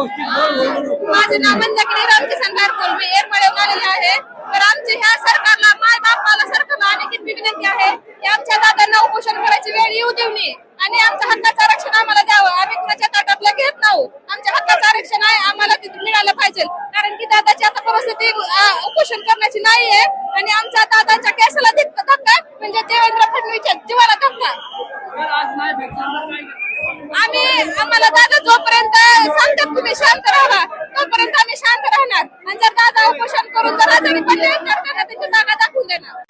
माझे नाव मंदाकिनी रामकिसन बारकोल, मी येरमाळ्याहून आलेले आहे. तर आमच्या ह्या सरकारला, माय बापाला सरकारला अनेक विनंती आहे की आमच्या दादांना उपोषण करायची वेळ येऊ देऊ नये आणि आमच्या हक्काचं आरक्षण आम्हाला द्यावं. आम्ही कुणाच्या ताटातलं घेत नाही. आमच्या हक्काचं आरक्षण आहे, आम्हाला तिथे मिळालं पाहिजे. कारण की दादाची आता परिस्थिती उपोषण करण्याची नाहीये आणि आमच्या दादाच्या केसाला धक्का म्हणजे देवेंद्र फडणवीसच्या जीवाला धक्का. आम्हाला दादा जोपर्यंत सांगतात तुम्ही शांत राहा तोपर्यंत आम्ही शांत राहणार. आणि जर दादा उपोषण करून जर आजारी पडले तर त्यांना त्याची जागा दाखवून देणार.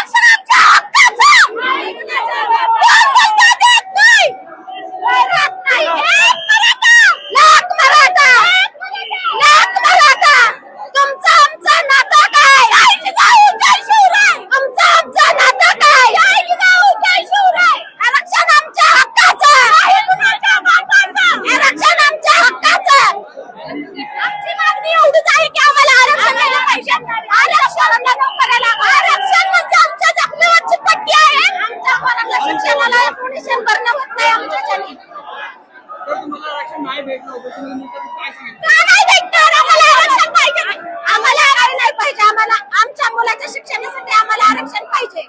आमच्या मुलाच्या शिक्षणासाठी आम्हाला आरक्षण पाहिजे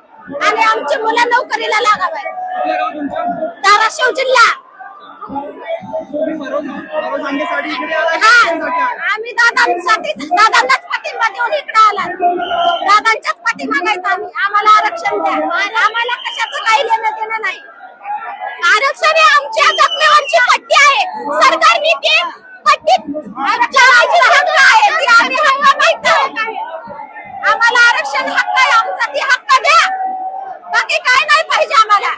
आणि आमची मुलं नोकरीला लागावे. धाराशिव जिल्हा. आम्ही दादांनाच पाठिंबा देऊन इकडे आला. दादांच्याच पाठीमागायचं आम्ही. आम्हाला आरक्षण द्या. आम्हाला कशाचं काही लेणं देणं नाही. आरक्षण हे आमच्या जखमेवरची पट्टी आहे. सरकारने ती पट्टी आरक्षणाची हक्क आहे ती आम्ही हक्क माहिती. आम्हाला आरक्षण हक्क आहे आमचा, ती हक्क द्या. बाकी काय नाही पाहिजे आम्हाला.